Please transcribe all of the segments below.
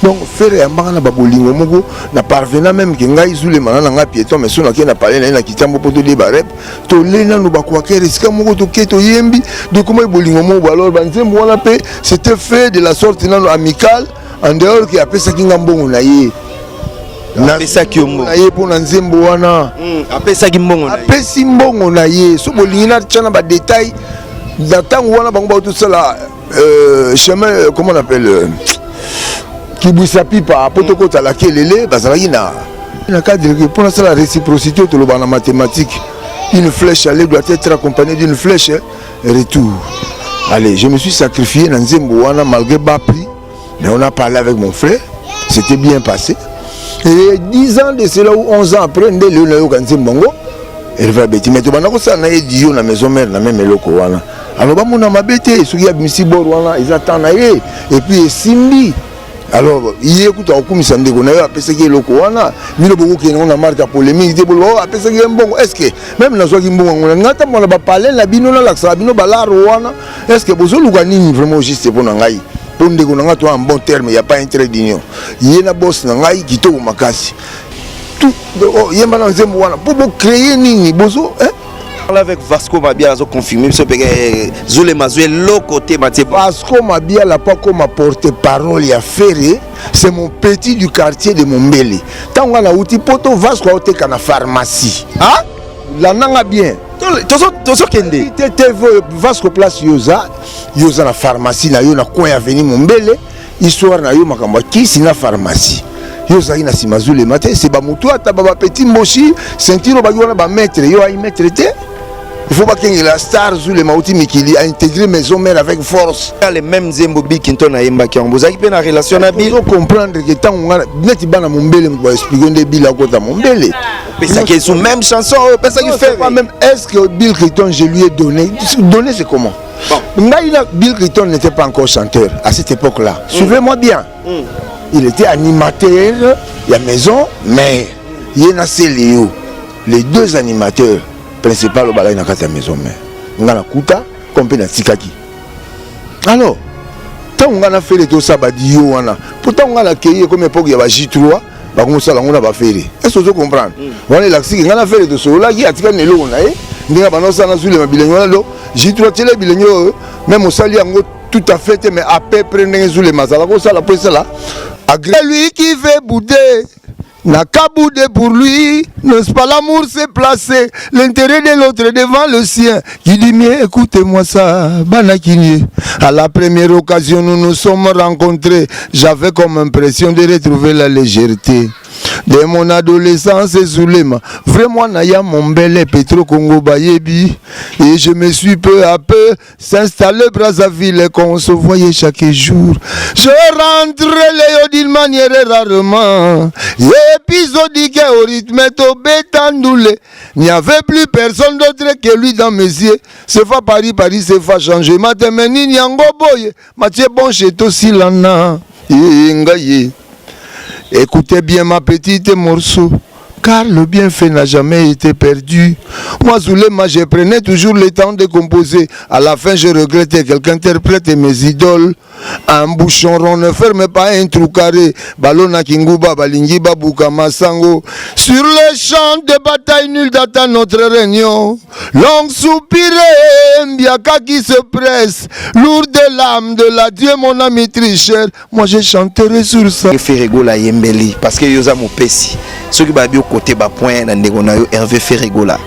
Donc faire un bagana babolingo moko na parvenant même que ngai zule manana nga piéton mais son na parler na kitambo poto de barep to lena no bakwa ke risika moko to keto yembi de comment bolingo moko alors banzembo wana pe c'était fait de la sorte nano amicale en dehors qui appelle ça kinga mbongo na ye na pesa kiombo na ye pona nzembo wana apesa kimbongo na ye apesi mbongo na ye so bolingina tchana ba détail d'atango wana bango ba tout ça là chemin comment on appelle qui bouissa pipa potoko tala kelele bazalaki na cadre que pour la réciprocité de la mathématique une flèche allée doit être accompagnée d'une flèche retour. Allez, je me suis sacrifié dans Nzembo wana malgré bas prix, mais on a parlé avec mon frère, c'était bien passé. Et 10 ans de cela ou 11 ans après, ndé le nayo Nzembongo, elle va bêter. Mais tu banako ça na dio na maison mère na même eloko wana. Alors ba mona mabete, soki ya misi bor wana, ils attendent et puis simbi. Alors, il écoute au coup, il on a appelé que le Koana, il y a marque polémique, il a appelé que bon, est-ce que même la soirée, on a parlé, la bino, la sabino, la roana, est-ce que vous avez vraiment juste pour Nangaï? Pour nous, on a un bon terme, il n'y a pas un trait d'union. Il y a un boss Nangaï qui tombe ma casse. Tout, il y a un zémo pour créer Nini, bozo, hein? Avec Vasco Mabia, ils ont confirmé que Zule Mazoué, l'autre côté, Vasco Mabia n'a pas comme porte-parole à faire, c'est mon petit du quartier de Mombele. Tant qu'on a outil poto, Vasco a été dans la pharmacie. Ah? La nanga bien. Vasco place Yoza na pharmacie, na yo na coin avenue Mombele, histoire na yo makamba qui c'est la pharmacie. Yoza ina si Mazule matin, c'est ba mutu ata ba petit moshi, ceinture ba yo ba maître, yo ay maître té. Il faut pas qu'il y ait la star sous les maoutis mais qu'il a intégré maison mère avec force. Les mêmes Zembobi qui sont à Yemba qui ont besoin de la relation à Bill. Il faut comprendre que tant on a net ban à Mombele, on va expliquer des Bill à côté de Mombele. Mais ça qui est sous même chanson, ça qui fait pas même. Est-ce que Bill Clinton je lui ai donné? Donné c'est comment? Bill Clinton n'était pas encore chanteur à cette époque-là. Suivez-moi bien. Il était animateur, il y a maison, mais il y a Célio. Les deux animateurs principal au balai na kata maison mais ngana kuta kompe na tikaki. Alors tant on a fait les tout ça badi yo wana pourtant on a accueilli comme époque il y a J3 ba comme ça là on a pas fait est-ce que vous comprenez on est là si ngana fait les tout ça là qui a tika nelo on a ndinga bano ça na sur les mabilenyo là J3 télé bilenyo même au sali yango tout à fait mais à peu près ndenge les mazala ko ça la pour ça là lui qui veut bouder n'a qu'à bouder pour lui, n'est-ce pas l'amour s'est placé, l'intérêt de l'autre devant le sien. Il dit mieux, écoutez-moi ça, Banakini. À la première occasion nous nous sommes rencontrés, j'avais comme impression de retrouver la légèreté de mon adolescence et Zulema. Vraiment Naya mon bel Petro Congo Bayebi. Et je me suis peu à peu s'installer Brazzaville qu'on se voyait chaque jour. Je rentrais d'une manière rarement. Épisodique au rythme bétandoulé. Il n'y avait plus personne d'autre que lui dans mes yeux. C'est fa Paris, c'est fa changer. Matemeni Nyango Boye. Mathieu bon chez Tosilana. Écoutez bien ma petite morceau, car le bienfait n'a jamais été perdu. Moi, Zulema, je prenais toujours le temps de composer. À la fin, je regrettais quelqu'un interprète mes idoles. Un bouchon rond ne ferme pas un trou carré. Balona Kinguba, Balingiba, Bukamasango. Sur les champs de bataille, nul d'attend notre réunion. Longue soupirée, Mbiaka qui se presse. Lourde l'âme de l'adieu, mon ami tricheur. Moi, je chanterai sur ça. Ferregola Yembeli, parce que Yosa Mopesi. Ceux qui ont côté bas point, Hervé Ferregola.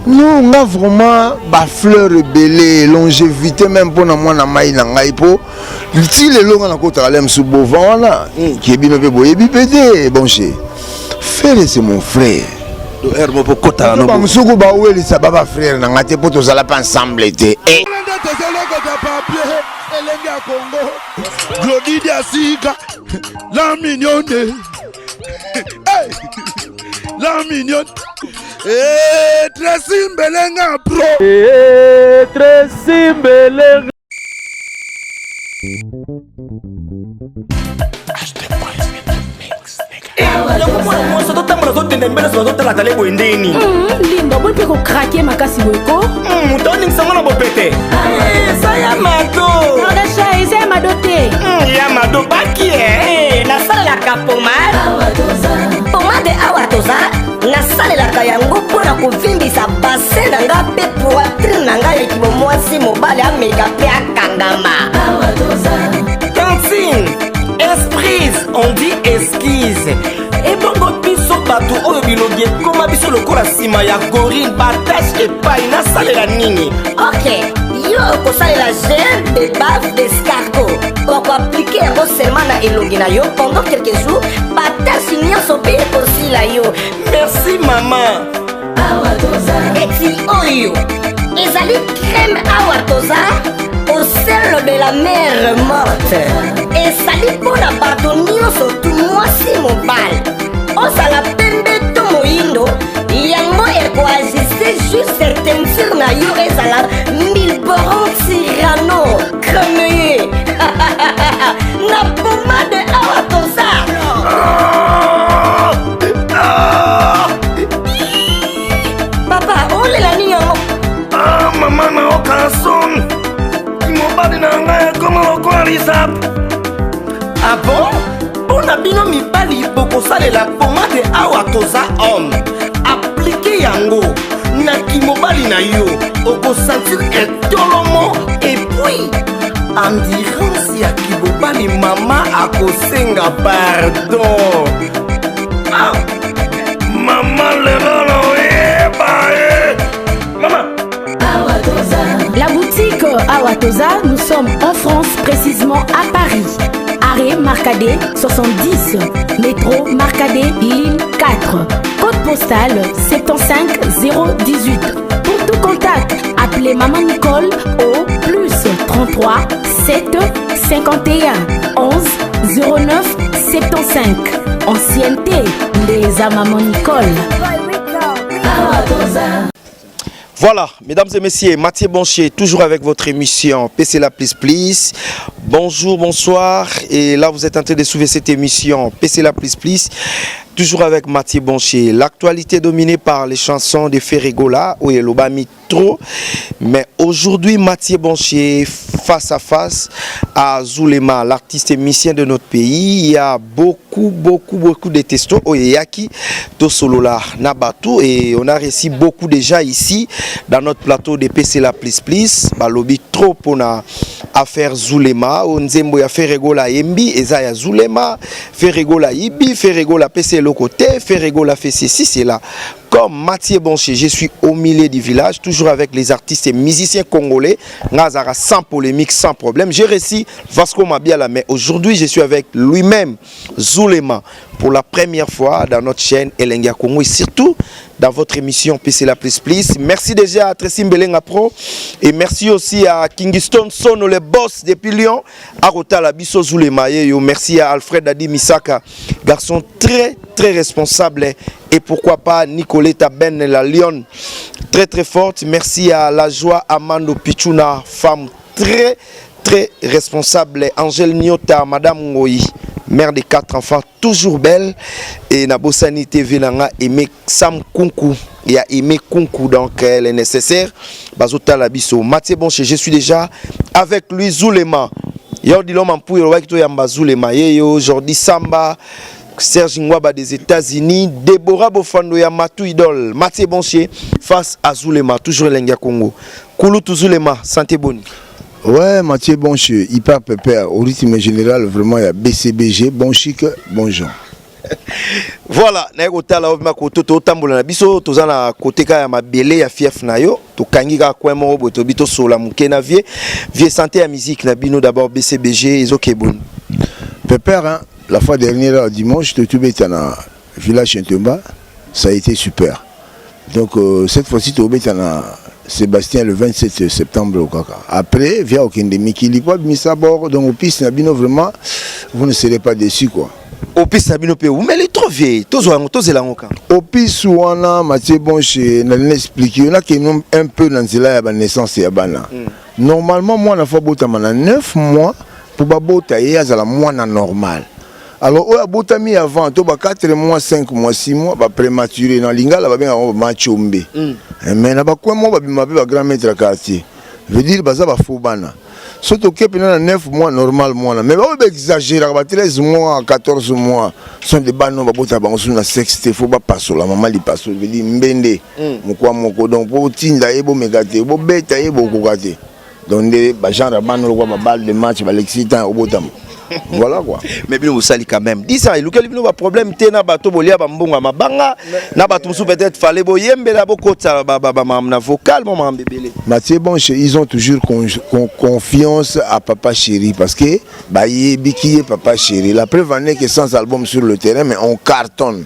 Nous, on a vraiment des fleurs belées, longévité, même pour moi, na maï na ngaipo. Si les longs on a côté alem sous bovan là, qui est bien peu boye bipédé, bon chez. Frère, c'est mon frère. Hermo pour côté no. Ba msuku ba weli sa baba frère na ngate poto zala pas ensemble été. Eh. Glody Diasiga, la mignonne. La mignonne. Très simbelenga pro. Très simbelenga. Lindo, vuelve con craquer ma kasi weko. Mutoni ngisangana bopete. Saya mato. Nodesha ise madote te. Ya madobaki nasalelaka pomade awa toza nasalelaka yango mpona kovimbisa base na nga mpe poitrine na ngai ekimo mwasi mobali ameka mpe akangama. Tantine esprise on dit esquisse ebongo biso bato oyo bilobi ekoma biso lokola nsima ya gorine batashe epai nasalela nini? Ok, yo okosalela gel de bave d'escargot okoaplike yango seulement na elongi na yo pendant quelques jours batashe nyonso mpe ekosila yo. Merci mama. Eti oyo ezali crème awatoza au sel de la mer morte ezali mpona bato nyonso tu mwasi mobali ozala pembe to moyindo yango ekoajuste juste teinture na yo ezala milboron tirano cremeye na pomade awa toza. Papa olela nini yango? Mama na okason mobali na ngai ekoma lokola lisap. Ah bon? Mpona bino mibali bokosalela pomade awa toza homme aplike yango na kimobali na yo okosentir etolomo epui endurance ya kimobali mama akosenga pardon. Mama lelolo Mama. La boutique Awatoza, nous sommes en France, précisément à Paris. Arrêt Marcadet 70, métro Marcadet ligne 4, code postal 75018. Pour tout contact, appelez Maman Nicole au plus 33 7 51 11 09 75. Ancienneté, les à Maman Nicole. Voilà, mesdames et messieurs, Mathieu Boncher, toujours avec votre émission PC La Please Please. Bonjour, bonsoir. Et là, vous êtes en train de suivre cette émission PC La Please Please. Toujours avec Mathieu Boncher. L'actualité dominée par les chansons de Ferregola, où il y a trop. Mais aujourd'hui, Mathieu Boncher, face à face à Zulema, l'artiste musicien de notre pays. Il y a beaucoup de testos. Oyeyaki, Tosolola, Nabatu. Et on a reçu beaucoup déjà ici, dans notre plateau de PC La Please Please. Balobi trop pour la affaire Zulema. Onzembo ya Ferregola Yembi, Eza ya Zulema, Ferregola Ibi, Ferregola PC le côté, Ferregola fait ceci, c'est là. Comme Mathieu Boncher, je suis au milieu du village, toujours avec les artistes et musiciens congolais. Nazara sans polémique, sans problème. J'ai réussi Vasco Mabiala, mais aujourd'hui je suis avec lui-même, Zulema, pour la première fois dans notre chaîne Elenga Congo et surtout dans votre émission PC La Please Please. Merci déjà à Tracy Mbelenga Pro et merci aussi à Kingston Sono, le boss depuis Lyon, à Rota Labiso Zulema. Merci à Alfred Adi Misaka, garçon très responsable. Et pourquoi pas Nicoletta Ben la Lyon, très forte. Merci à la joie Amando Pichuna, femme très responsable. Angèle Nyota, Madame Ngoyi, mère de 4 enfants, toujours belle. Et Nabosani TV Nanga aimé Sam Kunku. Il a aimé Kunku, donc elle est nécessaire. Bazota Labiso. Mathieu Boncher, je suis déjà avec lui, Zulema. Yordi l'homme en pouille, Zulema. Aujourd'hui Samba. Serge Ngwaba des États-Unis, Deborah Bofando ya Matou Idol, Mathieu Boncher face à Zulema, toujours Lenga Congo. Kouloutou Zulema, santé bonne. Ouais, Mathieu Boncher, hyper pépère, au rythme général, vraiment il y a BCBG, bon chic, bon gens. Voilà, naekota la ovima koto to tambola na biso tozana côté ka ya mabele ya fief na yo to kangika kwa mo boto bito sola mukena vie santé à musique na bino d'abord BCBG ezokebon. Pépère hein. La fois dernière, dimanche, tu étais dans le village Chentemba, ça a été super. Donc cette fois-ci, tu étais dans Sébastien le 27 septembre au Kaka. Après, via Okendemi, qui n'est pas mis à bord, donc au piste Nabino, vraiment, vous ne serez pas déçus quoi. Au piste Nabino, mais elle est trop vieille, au piste où on a Mathieu Boncher, on a expliqué, on a qui est un peu dans la naissance et Abana. Normalement, moi, on a fait 9 mois pour Babota et à la mois normal. Alors, on a botami avant, 4 mois, 5 mois, 6 mois, prématuré dans l'Inga, là, on va matchombe. Mais là, quoi, moi, je grand maître quartier. Je veux dire, ça va faux bana. Surtout que pendant 9 mois normalement. Mais on exagérer, 13 mois, 14 mois. Sont des bancs, on va botter sur la sexe, il faut pas passer la maman li passe, veut dire mbende. Mokwa moko donc pour tinda ebo megate, bo beta ebo kokate. Donc des gens raban on voit balle de match, ba l'excitant au botam. Voilà quoi. Mais bien vous sali quand même. Dis ça, il y a un problème tena bato bolia ba mbonga mabanga na bato musu peut-être fallait boyembe la bokota na vocal maman bébélé. Mathieu Bonche, ils ont toujours confiance à Papa Chéri parce que bah biki Papa Chéri. La preuve en est que sans album sur le terrain mais on cartonne.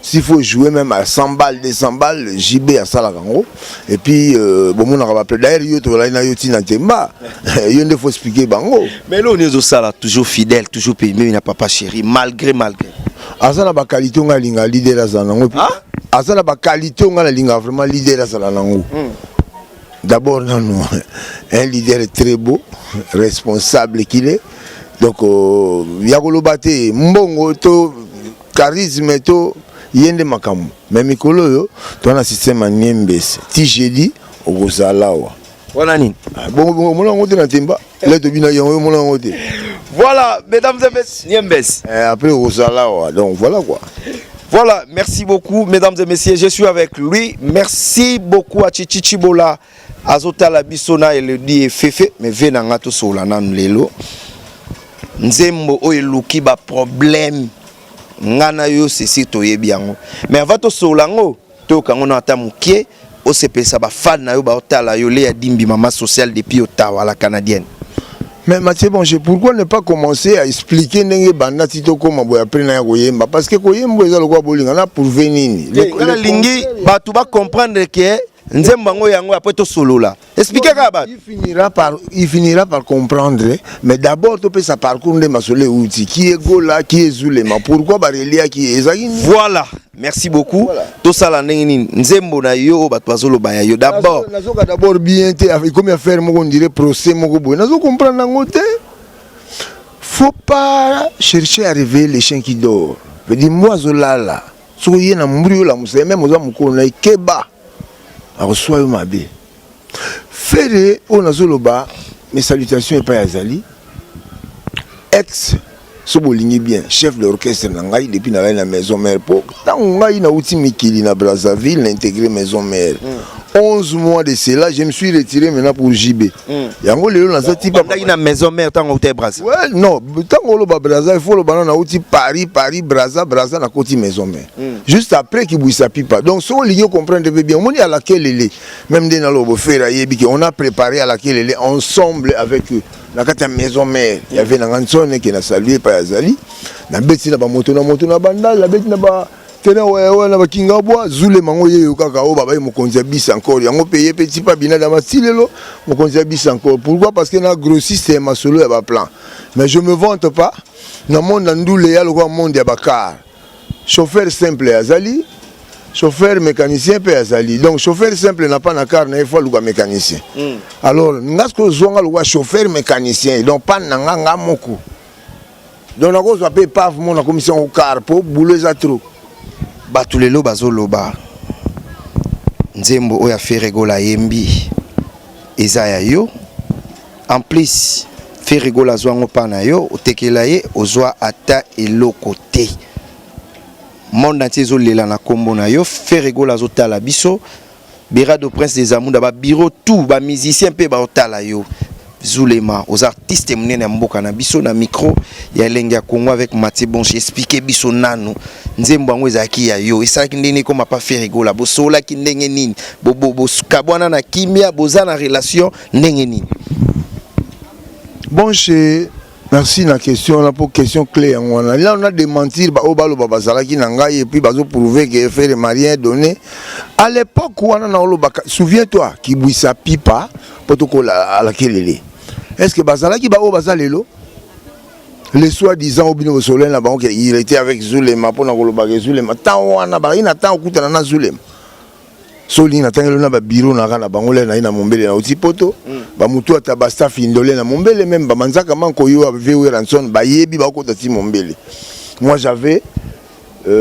S'il faut jouer même à 100 balles, 200 balles, JB à Salagango. Et puis, bon, on a rappelé d'ailleurs, il faut expliquer Bango. Mais là, on est au Sala, toujours fidèle, toujours payé, mais il n'a pas Chéri, malgré. Asa na ba qualité on a linga leader à Zanango. Asa na ba qualité on a linga vraiment leader à Zanango. D'abord, non, un leader très beau, responsable qu'il est. Donc, Yagolo Bate, Mbongo, charisme, yende makamu mais mikolo yo to na système niembes ti jeudi okosalawa wana nini bon mona ngote na temba là to bina yo mona ngote voilà mesdames et messieurs niembes après okosalawa donc voilà quoi. Voilà, merci beaucoup mesdames et messieurs, je suis avec lui. Merci beaucoup à Chichi Bola azota la bisona et le dit fefe mais venanga to sola nan lelo nzembo o eluki ba problème ngana yo sisi toyebi yango mais avant to solango to kango na ata mukie o sepesa ba fan na yo ba otala yo le ya dimbi mama social depuis Ottawa la canadienne. Mais Mathieu Bonche, pourquoi ne pas commencer à expliquer ndenge banda tito koma boya après na koyemba parce que koyemba eza lokwa bolinga na pour venir le lingi ba tu ba comprendre que nzembango yango après to solola expliquer ka ba il finira par comprendre mais d'abord to peut sa parcours de masolé outil qui est gola qui est zulema pourquoi barelia qui est voilà merci beaucoup to sala ndenge nzembo na yo ba twazolo ba yo d'abord d'abord bien té avec comme faire moko on dirait procès moko boy nazo comprendre nango té faut pas chercher à réveiller les chiens qui dorment veut dire moi zolala so yena mbrio la museme même oza mukolo na keba reçoit ma bé. Fere on a zoloba mes salutations et pas Azali. Ex Soboligny bien chef de l'orchestre nangai depuis la maison mère pour tant ngai na outi Mikili na Brazzaville intégré maison mère. 11 mois de cela, je me suis retiré maintenant pour JB. Yango lelo na zati pa na maison mère tant au Brazza. Ouais, non, tant on le Brazza, il faut le banana outi Paris, Brazza na côté maison mère. Juste après qui bouille sa pipa. Donc si on ligne comprendre bien, on est à laquelle elle est. Même dans le faire on a préparé à laquelle elle est ensemble avec eux. Na kata maison mère, il y avait Nangansone qui n'a salué par Azali. Na beti na ba moto na banda, la beti na ba tena ouais na bakinga bois zule mango yeyo kaka o baba mokonzi bis encore yango payer petit pas bina da masilelo mokonzi bis encore pourquoi parce que na grossiste ma solo ya ba plan mais je me vante pas na monde ndule ya le monde ya bakar chauffeur simple azali chauffeur mécanicien pe azali donc chauffeur simple n'a pas na car na il faut le mécanicien alors ngasko zonga le chauffeur mécanicien donc pas nanga moko donc na ko so pe pave mon na commission au car pour boulot za trop batulelo bazoloba nzembo oya Ferregola yembi eza ya yo en plus Ferregola zwango pana yo otekela ye ozwa ata eloko te monde entier zolela na kombo na yo Ferregola zotala biso Bera de Prince des Amours ba bureau tout ba musicien pe ba otala yo Zulema aux artistes munene mboka na biso na micro ya lengi ya Congo avec Mathieu Bonche expliquer biso nano nzembo yango ezaki ya yo esalaki ndenge koma pa Ferregola bosola ki ndenge nini bo kabwana na kimia boza na relation ndenge nini. Bonche merci la question là pour question clé on a là on a démentir ba obalo baba zalaki na ngai et puis bazo prouver que faire marié donné à l'époque où on a olobaka souviens-toi qui bouissa pipa protocole à laquelle il est. Est-ce que bazalaki ba obazalelo les soi-disant au bino soleil là bas il était avec Zulema pour na kolobaka Zulema tant wana ba ina tant okutana na Zulema soli na tangelo na ba bureau na kana bangole na ina mombele na utipoto ba mutu ata ba staff indolé na mombele même ba manzaka manko yo avec ranson ba yebi ba ko tati mombele. Moi j'avais 4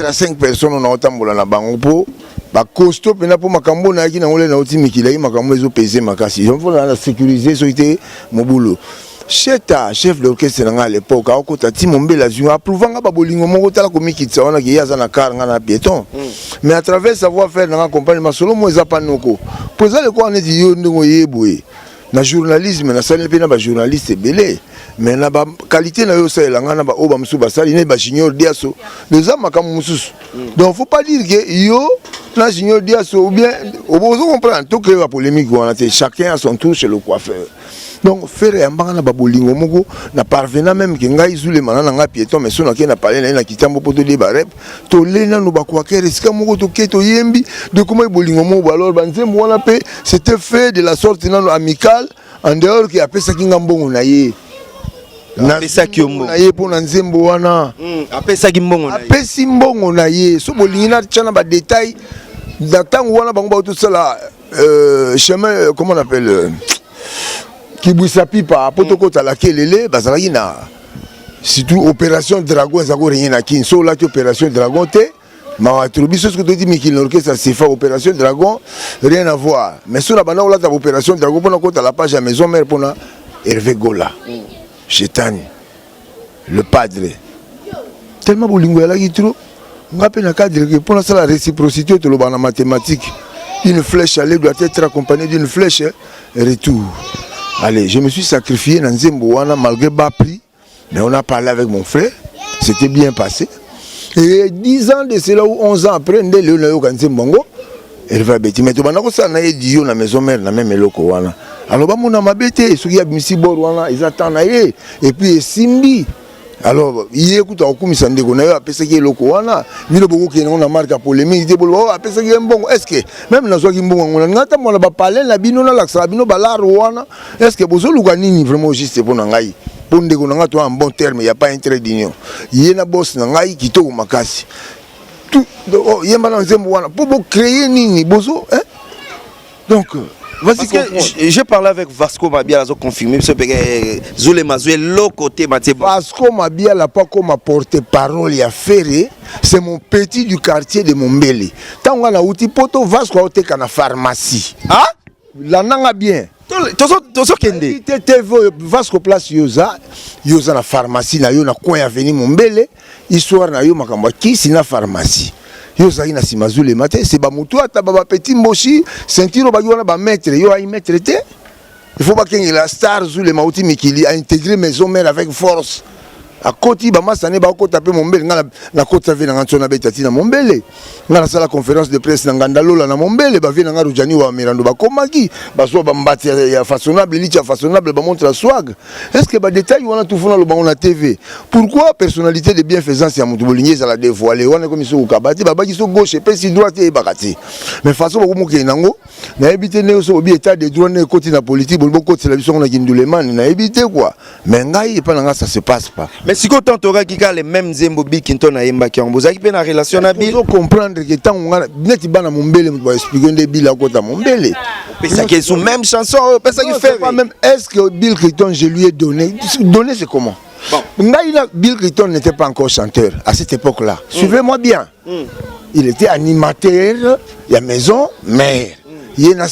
à 5 personnes on a otambola na bango po ba costaud pena pour makambo na ki na ngole na oti mikila makambo ezo peser makasi il faut la sécuriser soité mon boulot. Chef d'orchestre à l'époque, à côté Mombela Zuma, approuvant ba bolingo moko tala ko mikitsa wana ki yaza na car na piéton. Mais à travers savoir-faire na accompagnement solo mo eza panoko. Poza le ko on dit yo ndongo yeboye. Na journalisme na sali pe na ba journaliste belé. Mais na ba qualité na yo ça elanga na ba oba musu ba sali ne ba junior diaso. Les hommes comme mususu. Donc faut pas dire que yo na junior diaso ou bien obozo comprendre tout que la polémique on chacun à son tour chez le coiffeur. Donc faire un banga na babolingo moko na parvenant même que ngai zule manana nga piéton mais sona ke na parler na kitambo poto de barep to lena no bakwa ke risika moko to keto yembi de comment bolingo moko alors banzembo wana pe c'était fait de la sorte nano amicale en dehors qui appelle ça kinga mbongo na ye na pesa ki mbongo na ye pour nzembo wana apesa ki mbongo na ye apesi mbongo na ye so bolingi na tchana ba détail datango wana bango ba tout ça là chemin comment on appelle qui bouissa pipa potoko tala kelele bazalaki na surtout opération dragon ça ko rien na kin so la opération dragon te ma troubi ce que tu dis Mikil l'orchestre c'est fait opération dragon rien à voir mais sur la bana la opération dragon pour na la page à maison mère pour na Hervé Gola Chetani le padre tellement bolingo la ki trop ngape na cadre que pour la réciprocité to lo bana mathématique une flèche aller doit être accompagnée d'une flèche retour. Allez, je me suis sacrifié dans Nzembo wana malgré bas prix, mais on a parlé avec mon frère, c'était bien passé. Et 10 ans de cela ou 11 ans après, ndé le nayo kan Nzembongo, elle va bêter. Mais tu vas na na ye dio na maison mère na même eloko wana. Alors ba mona mabete, soki ya bimisi bor wana, ils attendent na ye et puis simbi. Alors, il écoute au commissaire ndeko na yo apesa ki eloko wana, mino boko ke na marque polémique, dit bolo apesa ki mbongo. Est-ce que même na zo ki mbongo ngona ngata mona ba parler na bino na laksa bino balar wana, est-ce que bozo luka nini vraiment juste pour na ngai? Pour ndeko na ngato en bon terme, il y a pas intérêt d'union. Yena boss na ngai kitoko makasi. Tout yemba na nzembo wana pour créer nini bozo hein? Donc parce que j'ai parlé avec Vasco Mabia, ils ont confirmé que Zule Mazoué, l'autre côté, Vasco Mabia n'a pas comme porte-parole à Ferré, c'est mon petit du quartier de Mombele. Tant qu'on a outil poto, Vasco a été dans la pharmacie. Ah? La nanga bien. Vasco place Yoza na pharmacie, na yo na coin avenue Mombele, histoire na yo makamba qui c'est na pharmacie. Yo zaki na simazule matin c'est ba mutu ata ba petit mboshi ceinture ba yona ba maître yo ay maître te il faut pas que la star zule mauti mikili a intégré maison mère avec force à côté ba masane ba ko taper Mombele ngala na kota vena ngantona betati na Mombele ngala sala conférence de presse na ngandalola na Mombele ba vena ngaru jani wa mirando ba komaki ba so ba mbati ya façonnable licha façonnable ba montre la swag est-ce que ba détail wana tout fona lo ba on la TV pourquoi personnalité de bienfaisance ya mutu bolingi za la dévoiler wana comme so kabati ba ki so gauche et si droite et bakati mais façon ba ko moke nango na éviter ne so bi état de droit ne côté na politique bo côté la biso na kinduleman na éviter quoi mais ngai pas nga ça se passe pas. Mais si quand on aura les mêmes Zembo Bikinton à Yembaki, vous avez une relation à Bill. Il faut comprendre que tant on a net bana Mombele, on va expliquer des Bill à côté Mombele. C'est qu'ils sont même chansons, c'est qui fait. Même est-ce que Bill Clinton je lui ai donné c'est comment? Bon, Bill Clinton n'était pas encore chanteur à cette époque-là. Suivez-moi bien. Il était animateur, il y a maison, mère. Il y a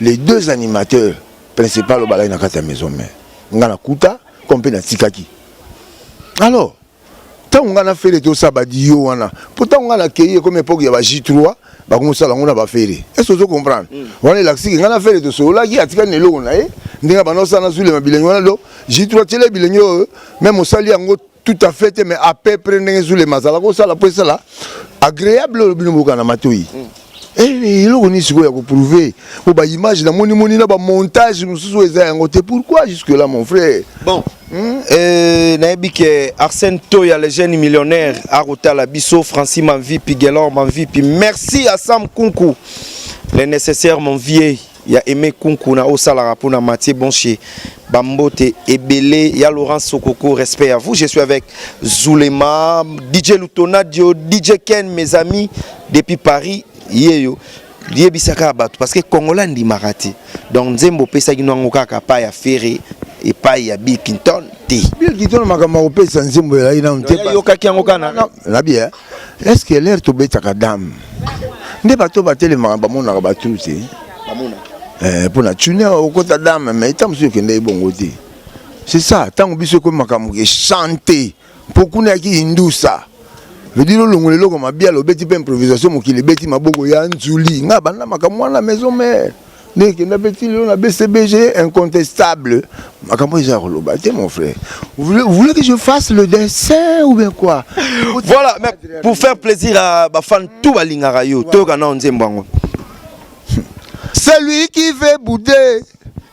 les deux animateurs principaux au balai na kata maison mère. Ngana kuta comme na tikaki. Alors, tant on a fait les deux sabadi yo wana, pourtant on a accueilli comme époque il y a J3, bah comme ça là on a pas fait. Est-ce que vous comprenez? On est là si on a fait les deux so là qui a tika nelo on a ndinga bano ça na sur les bilenyo wana do J3 tele bilenyo même au sali yango tout à fait mais à peu près ndinga sur les mazala ko ça là pour ça là agréable le bino na matoi. Et il y a prouver pour image na moni na ba montage nous sous pourquoi jusque là mon frère bon Naibike Arsène Toya le jeune millionnaire Arota la Bisso Francis Manvi Piguelor Manvi puis merci à Sam Kunku les nécessaires mon vieux il y a aimé Kunku na Osala pour na Mathieu Bonché Bambote Ebele il y a Laurent Sokoko respect à vous je suis avec Zulema DJ Lutonadio DJ Ken mes amis depuis Paris yeyo liebisaka bato parce que Congolais ndi marati donc Nzembo pesa kinwango kaka pa ya Ferré et pas ya Bill Clinton ti Bill Clinton makama opesa Nzembo ya ina on te yo kaki yango kana na bien est-ce que l'air to beta kadam nde bato batelemaka bamonaka batru te mpo na tune okota dame mais ntango mosusu ekende ebongo te c'est ça ntango biso ekomaka moke chante mpo kuna yaki hindusa veut dire olongolo eloko mabi alobeti mpe improvisation mokili ebeti maboko ya nzuli nga banda makambo wana maison mare nde ekenda beti lelo na BCBG incontestable makambo eza koloba te mon frère. Vous voulez que je fasse le dessin ou bien quoi? Voilà, mais pour faire plaisir à bafan tout balingaka yo toyoka na nzembo yango. Celui qui veut bouder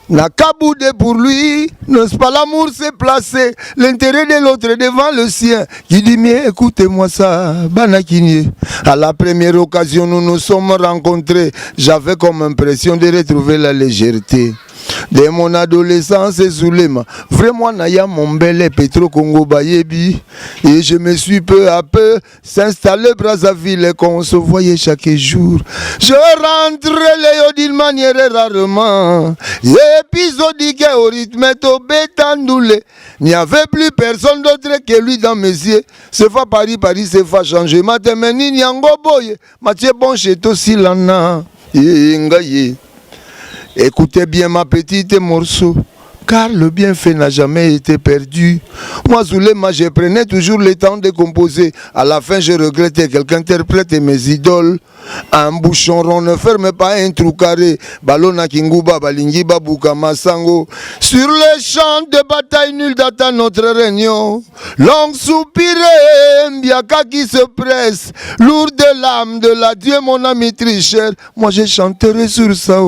n'a qu'à bouder pour lui, n'est-ce pas l'amour s'est placé, l'intérêt de l'autre devant le sien. Qui dit mieux, écoutez-moi ça, Banakini. À la première occasion, nous nous sommes rencontrés, j'avais comme impression de retrouver la légèreté. De mon adolescence et Zoulema, vraiment Naya mon bel Petro Congo Bayebi. Et je me suis peu à peu s'installer Brazzaville et qu'on se voyait chaque jour. Je rentrais Léo d'une manière rarement épisodique au rythme au bétandoulé. Il n'y avait plus personne d'autre que lui dans mes yeux. C'est fa Paris, c'est fa changer. Matemeni Nyango Boye, Mathieu Bonche aussi lana. Ngaye. Écoutez bien ma petite morceau, car le bienfait n'a jamais été perdu. Moi, Zoulema, je prenais toujours le temps de composer. À la fin, je regrettais quelqu'un interprète mes idoles. Un bouchon rond ne ferme pas un trou carré. Balona Kinguba, Balingi, Babouka, Massango. Sur les champs de bataille, nul d'attend notre réunion. Longue soupirée, Mbiaka qui se presse. Lourde l'âme de l'adieu, mon ami tricheur. Moi, je chanterai sur ça.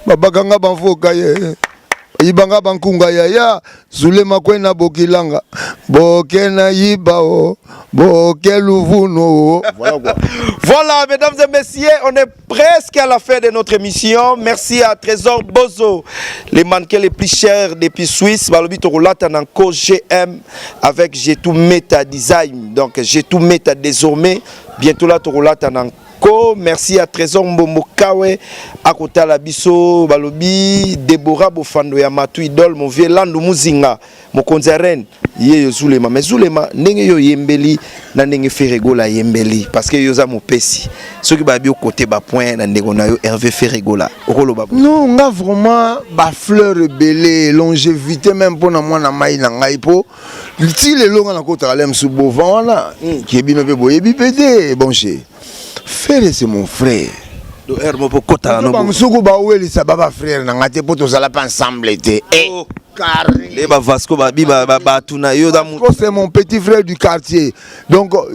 Babakanga Banfokaye. Ibanga bankunga yaya Zulema kwena bokilanga bokena yibao bokeluvuno. Voilà quoi. Voilà, mesdames et messieurs, on est presque à la fin de notre émission. Merci à Trésor Bozo, les mannequins les plus chers depuis Suisse. Balobi Torolata Nanko GM avec J'ai tout Meta Design. Donc J'ai tout Meta désormais. Bientôt là Torolata Nanko. Merci à Trésor Mbomokawe, à Kotala Biso, Balobi, Deborah Bofando Yamatu Idol, mon vieux Landou Muzinga, mon konzaren, Yé Zulema. Mais Zulema, nenge yo yembeli, na nenge Ferrego la yembeli, parce que yoza mon pesi. Ce qui va bien au côté bas point, na nenge on a yo Hervé Ferrego la. Non, on a vraiment ba fleur belée, longévité même pour na moi na maï na ngaipo. Si les longs na kota alem sous bovan là, qui est bien peu boye bipédé, bon chez. Frère, c'est mon frère. Frère, c'est mon petit frère du quartier. Donc, quand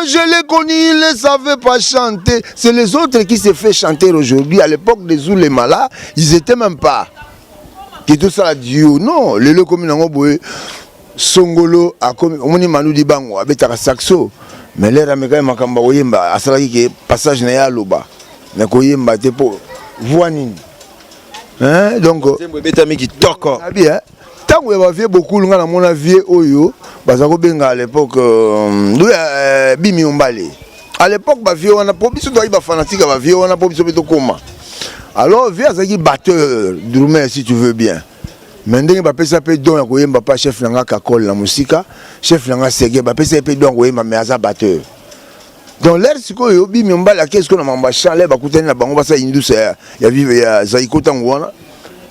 je l'ai connu, il ne savait pas chanter. C'est les autres qui se fait chanter aujourd'hui. À l'époque des Zoulema là, ils étaient même pas. Qui tout ça duo. Non, les le communes en Oboé, Songolo, a commis, on dit Manu Dibango, avec un saxo. Mais l'air américain m'a kamba oyemba asala ki passage na ya loba na koyemba te po voanini hein donc tembo betami ki toko bien tango ya vie beaucoup nga na mona vie oyo bazako benga à l'époque bimi ombale à l'époque ba vie wana po biso doyi ba fanatique ba vie wana po biso beto koma alors vie azaki batteur drummer si tu veux bien. Mendenge ba pesa pe don ya koyemba pa chef nanga kakol na musika chef nanga sege ba pesa pe don koyemba mais aza batteur donc l'air sikoyo bi miombala qu'est-ce qu'on a mamba chalet ba kutani na bango ba sa indusa ya vive ya zaiko tango wana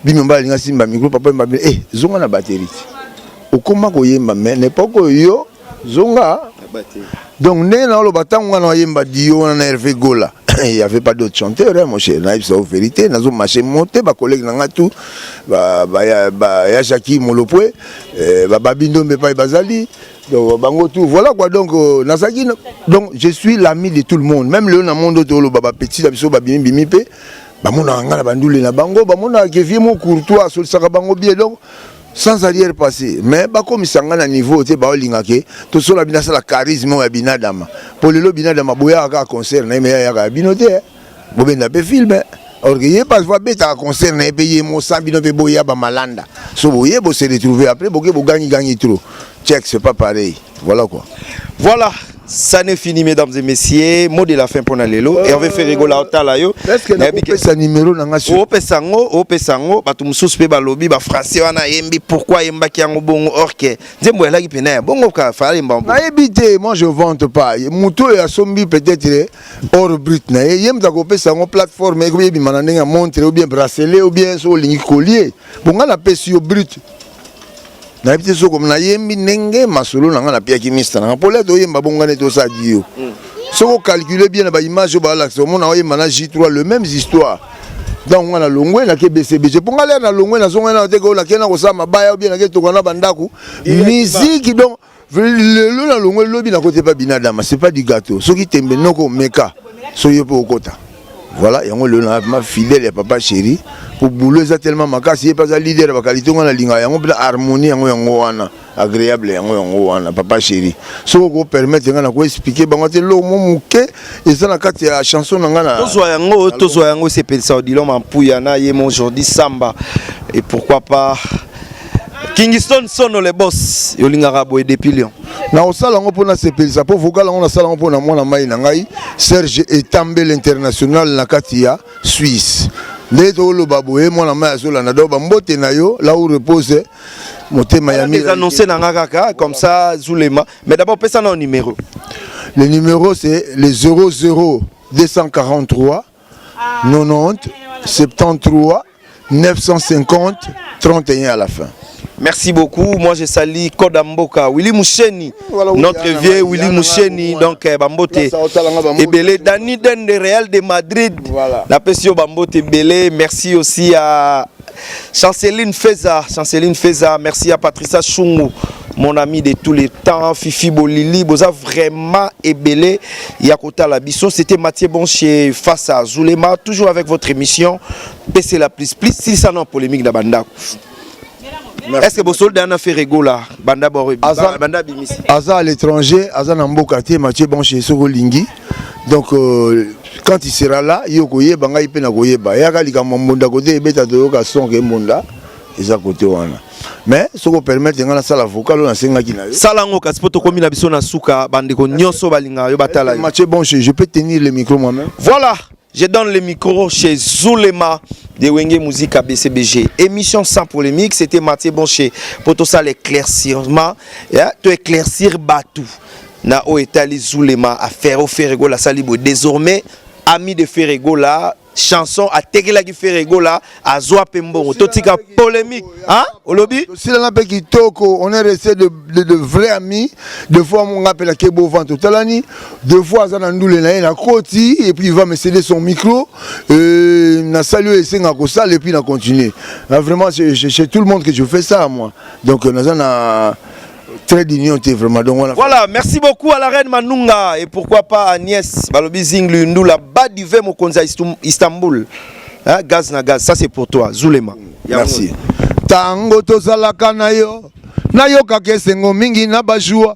bi miombala linga simba micro papa mba zonga na batterie okoma koyemba mais n'époque yo zonga donc né na lo batango na yemba dio na Hervé Gola. Il n'y avait pas d'autres chanteurs, hein, mon cher. C'est la vérité. Nous avons marché monté, ma collègue n'a tout. Yachaki Molopoué, Babindo Mbepa Bazali. Donc, bango tout. Voilà quoi. Donc, Nasaki. Donc, je suis l'ami de tout le monde. Même le monde autour, Baba Petit, Babiso, Babimi, Bimipe. Bamona Angala Bandoule, na Bango. Bamona Kevi, mon courtois, sur le Sakabango bien. Donc, sans arrière-passé. Mais comme ils à niveau, tu sais, tout ça, la charisme, et binadama. Pour le binadama, boya à concert, mais il y a un binoté. Vous avez un film. Or, il n'y a pas de concert, mais payé mon sang, binoté, boya, malanda. So, vous se retrouver après, vous gagnez trop. Check, c'est pas pareil. Voilà quoi. Voilà. ça n'est fini, mesdames et messieurs. Mot de la fin pour Nalelo. Et on va faire rigoler au talayo. Est-ce que c'est un numéro dans la Au Pesango, Batum Souspe Balobi, Français, on a yembi, pourquoi yemba qui a un bon orque. Dis-moi là qui pénère. Bon, moi je vante pas. Mouto et Assombi peut-être hors brut. Yem d'agopé sa plateforme, et bien mananenga montre, ou bien bracelet, ou bien sur ligne collier. Bon, on a pêché au brut. Na petit so comme na yembi nenge masolo na pia ki mista na pole to yemba bongane to sa dio. Si vous calculez bien la image ba la so mona yemba na J3 le même histoire. Donc on a longwe na ke BCB. Pour aller na longwe na zonga na te ko la kena ko sa mabaya ou bien na ke to kana bandaku. Musique donc le na longwe lobi na côté pas binadama, c'est pas du gâteau. Ce qui tembe noko meka so yepo okota. Voilà, yango le ma fidèle et papa chéri pour boulot ça tellement makasi et pas za leader ba qualité ngona linga yango bla harmonie yango wana agréable yango wana papa chéri so ko permettre ngana ko expliquer bango te lo mo muke et ça na kati ya chanson ngana tozo yango c'est pensa odilo mampuya na yemo aujourd'hui samba et pourquoi pas Kingston sono le boss yolingaka boy depuis Lyon na osala ngo pona sepelisa po vocal ngo na sala ngo pona mwana mai na ngai Serge Etambe l'international na katia Suisse leto lo baboye mwana mai azola na do bambote na yo là où repose motema ya mi annoncé na ngaka comme ça Zulema mais d'abord pesa na numéro le numéro c'est le 00 243 90 73 950 31 à la fin. Merci beaucoup. Moi, je salue Kodamboka, Willy Moucheni, notre vieux Willy Moucheni, donc Bambote. Et Belé, Dani Den de Real de Madrid, la Pessio Bambote Belé. Merci aussi à Chanceline Feza. Merci à Patricia Chungu, mon ami de tous les temps, Fifi Bolili, Boza vraiment ébélé. Yakota Labisso, c'était Mathieu Bonchier face à Zulema, toujours avec votre émission PC la plus, si ça non polémique d'Abanda. Est-ce que vos soldats ont fait rigoler Banda Bimisi Aza à l'étranger, Aza Nambokaté, Mathieu Bonchier Sokolingui. Donc quand il sera là, Yokoye, Banga Ipena Koyeba, Yakalika Mambonda côté, Beta Toyoka Son Kemonda, et ça côté Wana. Mais ce qu'on permet de faire la vocale on a 5 qui n'a eu. Salango kaspoto komi na biso na suka bandeko nyonso balinga yo batala. Mathieu Bonchier, je peux tenir le micro moi-même. Voilà. Je donne le micro chez Zulema de Wenge Musique à BCBG. Émission sans polémique, c'était Mathieu Bonchier. Pour tout ça, l'éclaircissement, tu éclaircir Batou. Na o etali Zulema à faire au Ferrego la salibo. Désormais, ami de Ferrego la chanson à Tegela qui Ferrego la à Zoa Pembongo. Totika polémique. Hein? Au lobby? Si l'on appelle qui toko, on est resté de vrais amis. Deux fois, on appelle à Kebo Vento Talani. Deux fois, on a nous na Koti. Et puis, il va me céder son micro. Na salué et c'est et puis, on a continué. Vraiment, c'est tout le monde que je fais ça, moi. Donc, on a très d'union, vraiment. Donc, voilà, merci beaucoup à la reine Manunga. Et pourquoi pas à Agnès Balobi Zinglu Ndula Badive Mokonza Istanbul. Hein, gaz na gaz, ça c'est pour toi, Zulema. Merci. Tango tozalaka na yo nayoka sengo mingi na bajua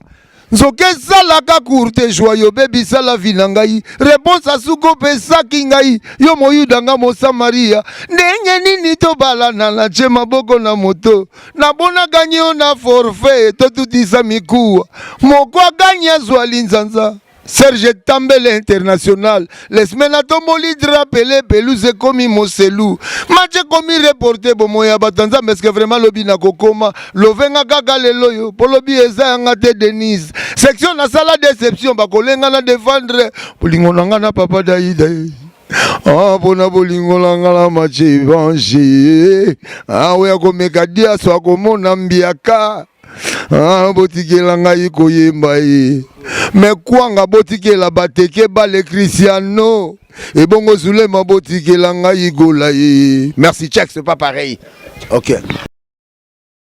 nzoke salaka courte joie yo bebisa la vie na ngai réponse asuko pesaki ngai yo moyudanga Mosamaria ndenge nini tobalana na chema boko na moto na bona ganyo na forfait totutisa mikuwa moko aganya zwali nzanza Serge Tambele international. Les semaines à Tomboli drapelé pelouse komi Moselou. Match komi reporté bomoya batanza parce que vraiment lobi na kokoma lovenga kaka lelo yo polobi eza ngate Denise. Section na sala déception bakolenga na défendre bolingo nanga na papa Daïda. Ah bona bolingo nanga la match banji. Ah we akomeka dia so akomona mbiaka. Ah botikela ngai koyemba ye mais kwanga botikela bateke bale Cristiano et bongo Zulema botikela ngai gola ye merci check c'est pas pareil. OK.